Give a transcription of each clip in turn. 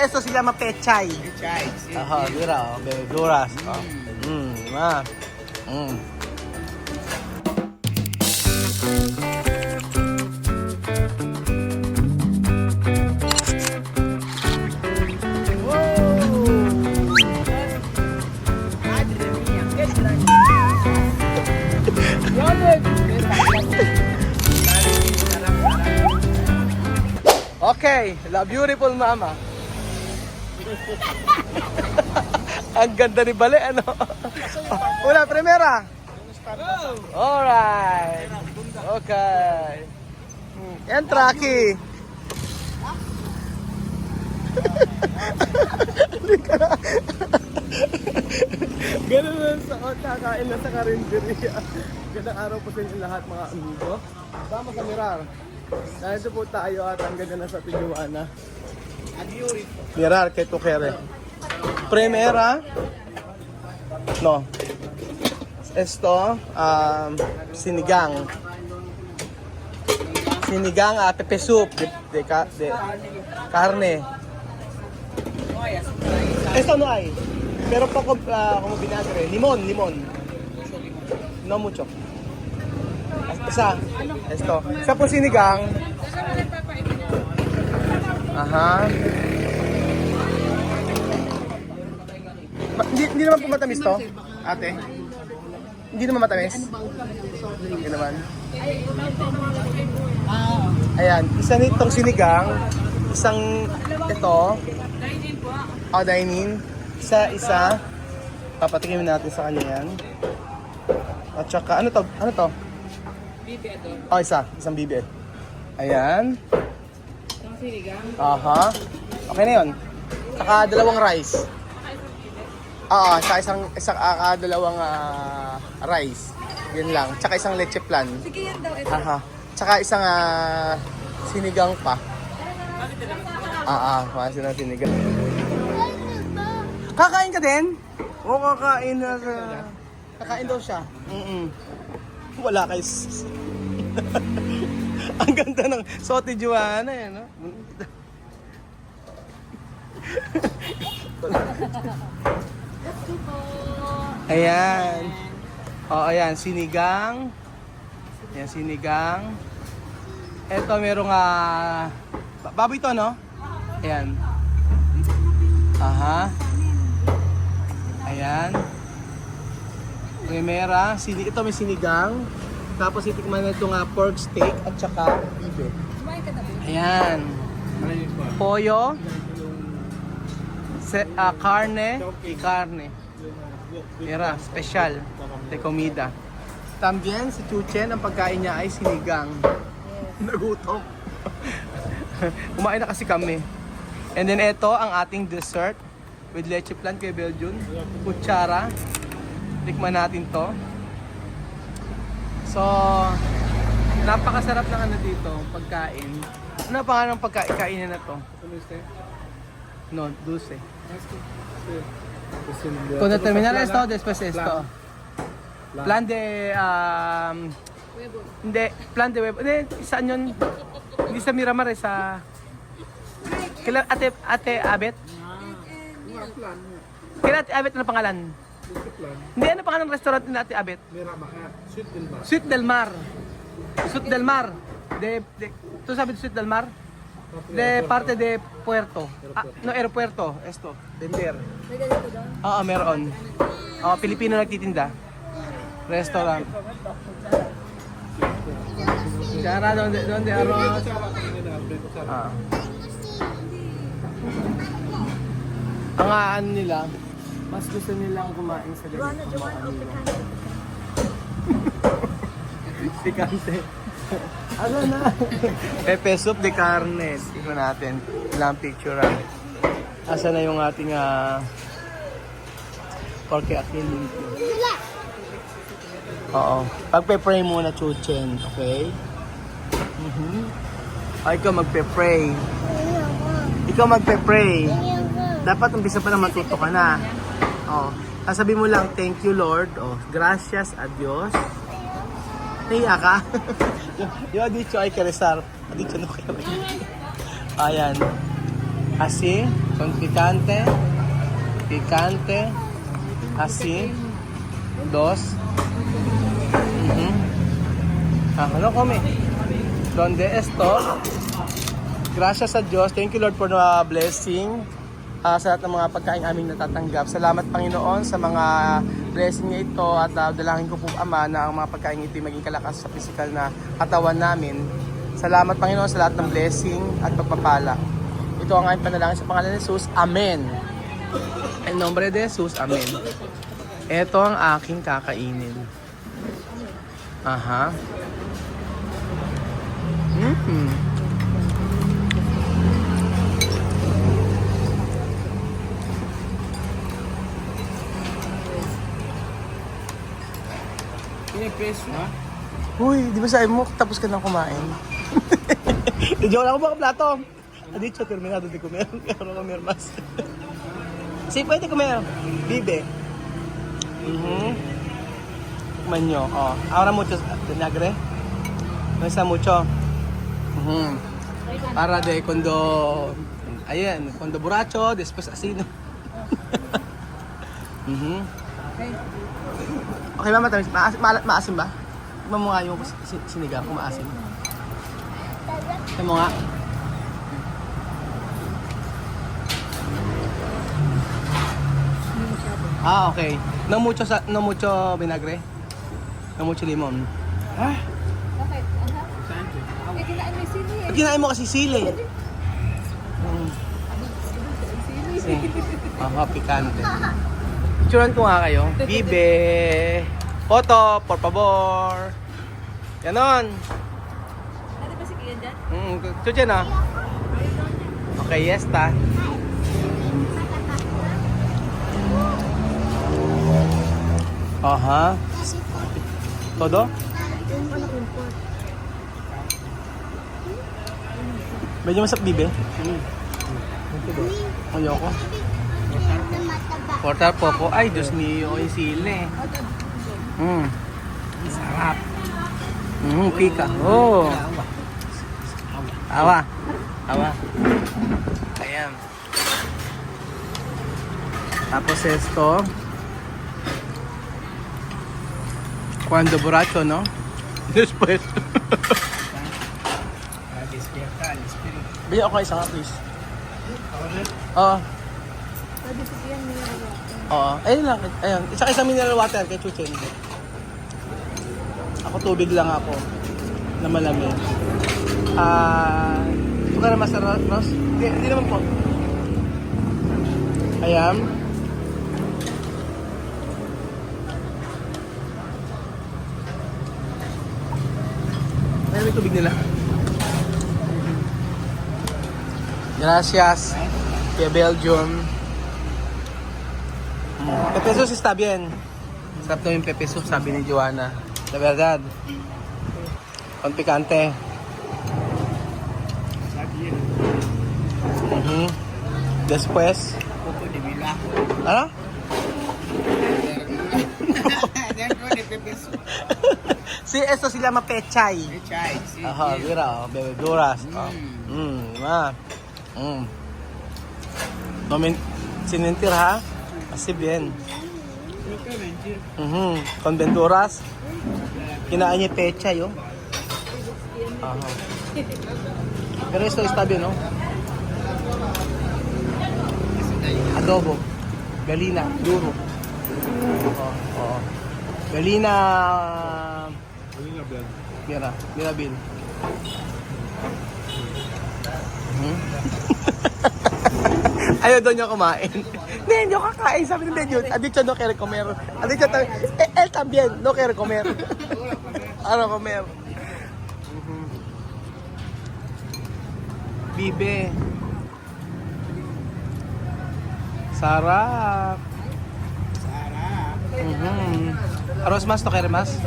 esto se llama pechay. Pechay, sí. Ajá, mira, verduras. Ah. Madre mía, qué grande. Okay, la beautiful mama. Ang ganda ni Bale, ano? Una, primera. Alright. Okay. Entra aquí. Ganun lang sa kakain na sa karinderya. Gandang araw po sa inyo lahat mga amigo. Sama sa Mirar. Nandito po tayo at ang ganda na sa Tijuana. Mirar, kay Tukere. Primera. No. Esto, sinigang. Sinigang at pepe soup de carne. Esto no hay. Pero poco como vinagre. Limón. No mucho. Isa. Esto. Isa po sinigang. Aha. Hindi naman po matamis to, ate. Hindi naman matamis. Hindi naman. Ayan, isa nitong sinigang, isang ito. Dine-in. Isa. Papatikimin natin sa kanya yan. At saka, ano to? Bibi ito. Isang bibi. Ayan. Isang sinigang. Aha. Okay na yun. Saka dalawang rice. Sa dalawang rice. Yun lang. Tsaka isang leche plan. Sige yan daw ito. Aha. Tsaka isang sinigang pa. Kasi ng sinigang. Kakain ka din? Oo, kakain na kakain daw siya. Wala kay Ang ganda ng sote Joanna eh, no? Ayan. Ayan, sinigang. Ayan, sinigang. Ito merong baboy to, no? Ayan. Aha. Ayan. Primera, ito may sinigang. Tapos itikman na itong pork steak at saka bibe. Ayan. Pollo. Carne. Mira, special de comida. También si Chuchen, ang pagkain niya ay sinigang. Nagutom. Kumain na kasi kami. And then ito ang ating dessert with leche plan kay Belgian. Kutsara. Tikman natin to. So, napakasarap ng ano dito, pagkain. Ano pa nga ng pagkain na to? No, dulce. Cuando terminar esto, después esto. Plan de, hindi, plan de huevo. Hindi, saan yun? Hindi sa Miramar, sa... Kailan, ate Abet? Kailan ate Abet na pangalan? Hindi, ano pangalan ng restaurant ni ate Abet? Suite del Mar. Suite del Mar. ¿Tú sabes de Suite del Mar? De parte de Puerto. No, aeropuerto. Esto, vender. May ganito doon? Oo, meron. Pilipino nagtitinda. Restaurant. Chara, donde arroz? Ang ano nila, mas gusto nilang kumain sa ganito. Pikante. Ano na? Pepe soup de carne. Tingnan natin. Ilang picture. Asa na yung ating porque aquí limpio. Oo. Pagpe-pray muna, Chuchen. Okay? Ikaw magpe-pray. Ikaw magpe-pray. Dapat umpisa pa na matuto ka na. Sabi mo lang, thank you Lord. Gracias a Dios. Naiya ka? Yung dicho ay que rezar. Dicho no kayo. Ayan. Así. Con picante. Picante. Así. 2. Ano come? Donde esto? Gracias sa Diyos. Thank you Lord for the blessing. Sa lahat ng mga pagkain aming natatanggap. Salamat Panginoon sa mga blessing niya ito at dalangin ko po Ama na ang mga pagkain ito ay maging kalakas sa physical na katawan namin. Salamat Panginoon sa lahat ng blessing at pagpapala. Ito ang aming panalangin sa pangalan ni Jesus. Amen. En nombre de Jesus. Amen. Ito ang aking kakainin. Aha. Pinipreso ha? Uy, di ba sabi mo tapos ka nang kumain? Joke lang ako baka plato. Adito, terminado de comer. Quiero comer más. Sí, pwede comer. Vive. Tikman nyo. Oh. Ahora mucho vinagre. No está mucho. Para de cuando... Ayan, cuando borracho, después asino. Okay ba matamis? Maasim ba? Tignan mo nga yung sinigang kung maasim. Tignan mo nga. Okay. No mucho vinagre. No mucho limon. Bakit? Eh, kinain mo yung sili eh. Kinain mo kasi sili. Picante. Picturean ko nga kayo. Bibe. Photo, por favor. Ganon. Ano ba si Kian dyan? Ito dyan ah. Okay, yes ta. Aha. Todo? Medyo masap bibe. Ayoko. Portal popo. Ay, Diyos mio, yung sili. Sarap. Pika. Oh. Awa. Ayan. Tapos esto. Cuando borracho, no? Después. Bigyan ako isang nga, please. Oo. Pwede si Kian mineral water. Oo. Ayun lang. Ayun. Isang mineral water kay Chuchen. Ako tubig lang ako. Na malamig. Ito ka na Master Ross? Hindi naman po. Ayan. Ayun yung tubig nila. Gracias. Kaya Belgium. Pepe sauce está bien. Sarap daw yung pepe sauce, sabi ni Joanna. La verdad. Con picante. Después. Ano? Sí, esto se llama pechay. Pechay, sí. Ajá, mira, bebeduras. No sin mentir ha. Así bien. Con verduras. Kinain niya pechay, oh. Ajá. Pero esto está bien, ¿no? Adobo. Galina, duro. Oo. Galina... Mira Bill. Ayaw daw niya kumain. Hindi ako kakain. Sabi ni Benjo, addiction no quiere comer. Addiction también. Él también no quiere comer. Ano comer? Bibe. Sarap. Arroz más, no quiere más?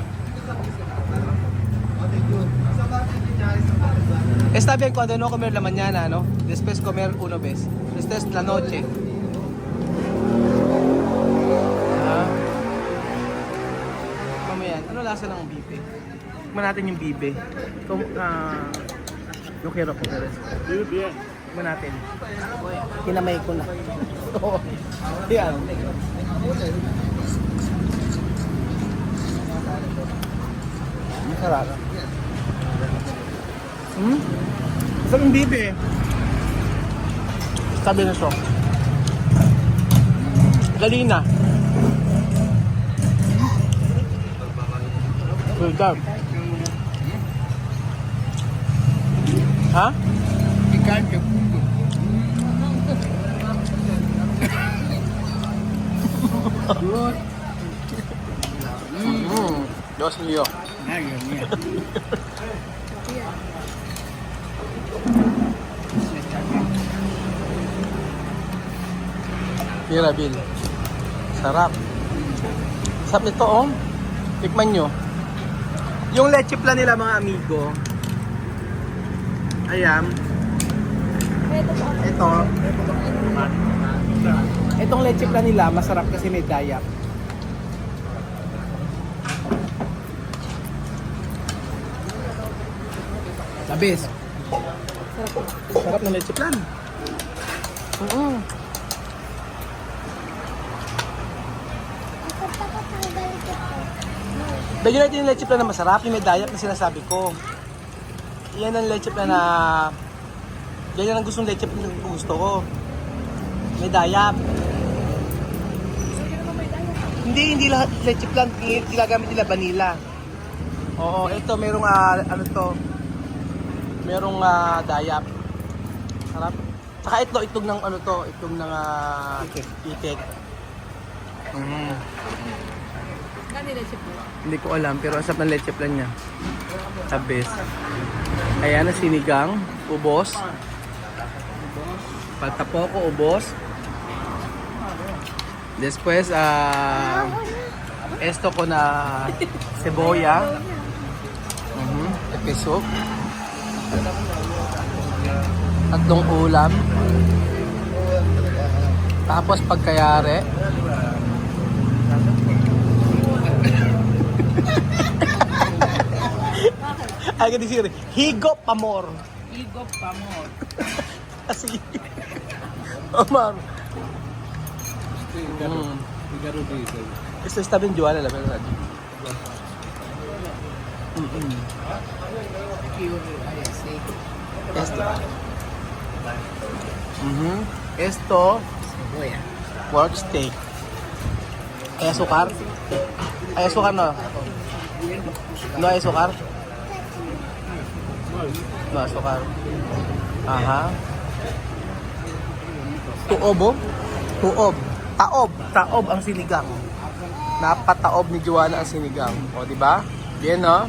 Está bien cuando no comer la mañana, ¿no? Después comer una vez. Esta es la noche. Mamaya, ano lasa ng bibe? Tikman natin yung bibe. No quiero comer esto. Muy bien. Tignan natin. Kinamay ko na. Oo. Yan. Masarap. Masarap yung bibi eh. Sabi na siya. Galina. Well done. Ha? Ikan ke puto. Dios mío. Ay, Dios mío. Mira, Bill. Sarap. Sarap nito, oh. Tikman nyo. Yung leche plan nila, mga amigo. Ayan. Ito. Itong leche plan nila, masarap kasi may dayak. Labis. Sarap ng leche plan. Dahil natin yung leche plan na masarap, yung may dayak na sinasabi ko. Yan ang leche plan na... Yan ang gustong leche plan na gusto ko. May dayak. Hindi lahat leche plan, ginagamit nila vanilla. Oo, ito merong ano to. Merong dayak. Sarap. Saka ito, itlog ng ano to, itlog ng itik. Gani leche po. Hindi ko alam, pero asap ng leche plan niya. Tabis. Ayan, ang sinigang, ubos. Patapoko, ubos. Después, esto ko na cebolla. Episok. Tatlong ulam. Tapos pagkayari. Ay, ganun siya. Higop pamor. Higop pamor. Kasi. Omar. Figaro dito. Esto está bien Joana, la verdad. Esto. Esto. Cebolla. Pork steak. Hay azúcar. Hay azúcar no. No hay azúcar. No azúcar. Aha. Tuob. Tuob. Taob. Taob ang sinigang. Napataob ni Joanna ang sinigang. O, di ba? Bien, no?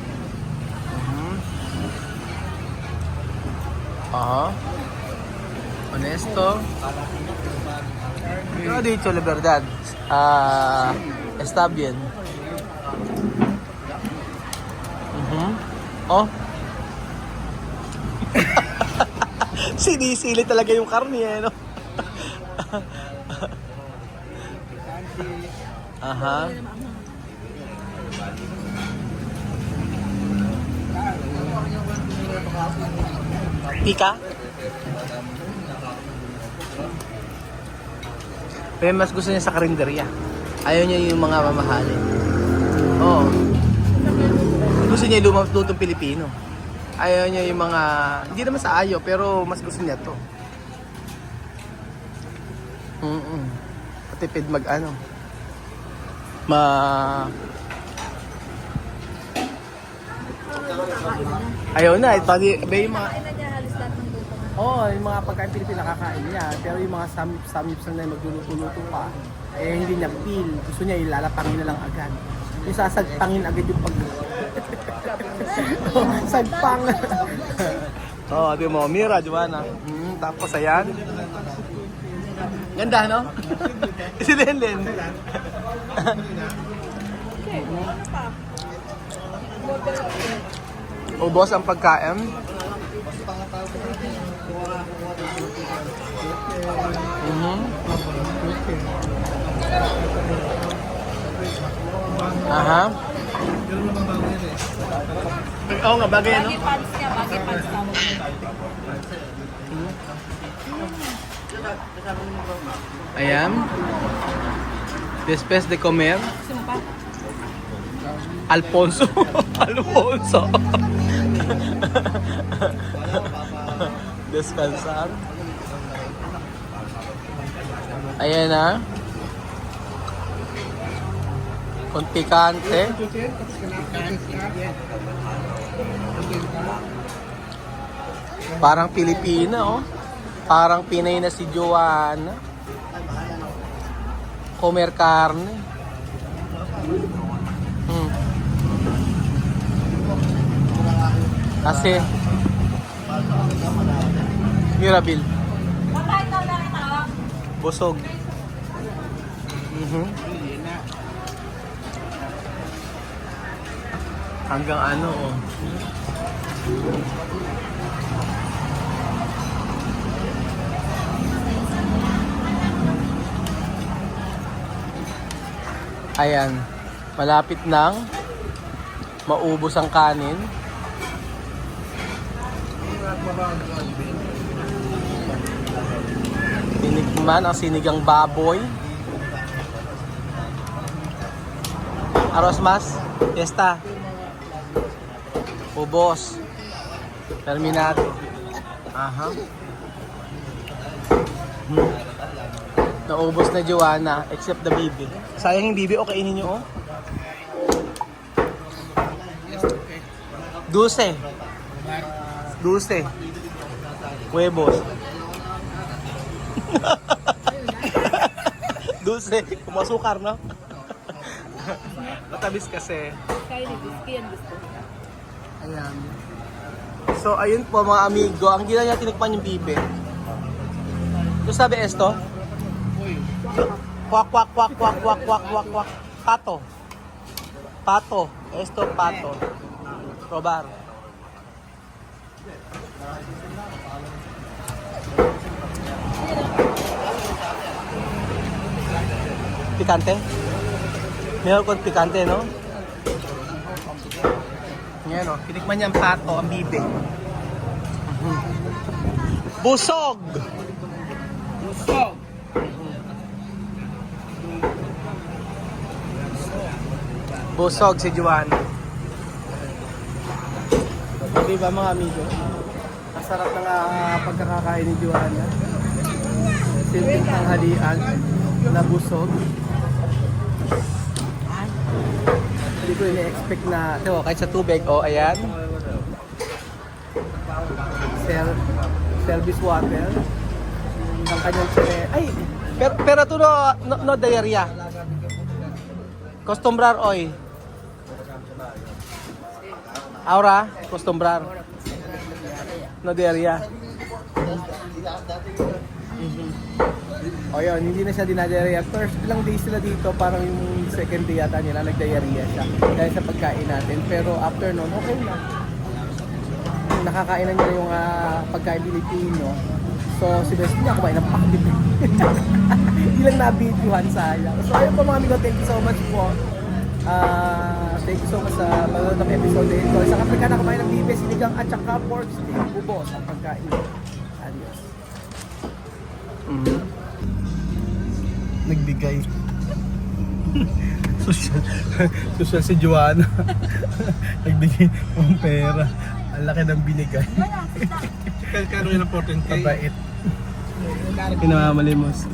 Aha. Honesto. Yo he dicho la verdad. Está bien. Oh. Sinisili talaga yung karne, eh, no? Aha. Pika? Pero mas gusto niya sa karinderya. Ayaw niya yung mga mamahalin. Oo. Gusto niya yung lutong Pilipino. Ayaw niya yung mga... Hindi naman sa ayaw, pero mas gusto niya to. Patipid mag-ano. Ayaw na. Ito, yung mga... Kain na niya halos lahat ng luto. Oo, yung mga pagkain Pilipino nakakain niya. Pero yung mga samyups na magluluto-luto pa, eh hindi niya feel. Gusto niya ilalapangin na lang agad. Yung sasagpangin agad yung pag... Sagpang! Oo, di mo. Mira, Joanna. Tapos ayan. Ganda, no? Si Lenlen. Okay, ano pa? Ubos ang pagkain. Aha. Oo nga, bagay, no? Bagay pants niya, bagay pants tawag niya. Ayan. Después de comer, Gusto mo pa? Alfonso. Alfonso. Descansar. Ayan na. Con picante. Parang Pilipina, oh. Parang Pinay na si Joanna. Comer carne. Kasi Mirabil. Busog. Hanggang ano, oh. Ayan, malapit nang maubos ang kanin. Tinikman ang sinigang baboy. Arroz mas, fiesta. Ubos. Terminado. Aha. Naubos na Joanna, except the bibi. Sayang yung bibi, o kainin nyo, oh. Dulce. Dulce. Huevos. Dulce. Kumasukar, no? Matamis kasi. Kaya ni Whiskey yan gusto. Ayan. So, ayun po mga amigo. Ang gila niya tinikman yung bibe. Ito sabi esto? Kwak, kwak, kwak, kwak, kwak, kwak, kwak, kwak. Pato. Pato. Esto, pato. Probar. Pikante? Meron kong pikante, no? Yan, no? Tinikman niya ang pato, ang bibe. Busog! Busog. Busog si Joanna. Di ba mga amigo? Masarap ng pagkakakain ni Joanna. Simpleng tanghalian na busog. Hindi ko ini-expect na, ito, kahit sa tubig, oh, ayan. Service water. Ang kanyang sine. Ay! Pero ito no diarrhea. Costumbrar oy. Aura, costumbrar. No diarrhea. O yun, hindi na siya dinadiarrhea. First ilang days sila dito, parang yung second day yata nila, nagdiarrhea siya. Dahil sa pagkain natin. Pero after nun, okay na. Nakakain na niya yung pagkain Pilipino. So, si Best niya kumain ng pakbit. Hindi lang nabidyohan, sayang. So, ayun po mga amigo, thank you so much po. Thank you so much sa manonood ng episode nito. Isang Afrikana kumain ng bibe, sinigang at saka pork steak. Ubos ang pagkain. Adios. Nagbigay. Social si Joanna. Nagbigay ng pera. Ang laki ng binigay. Kaya ng 14K. Mabait. Pinamamalimos.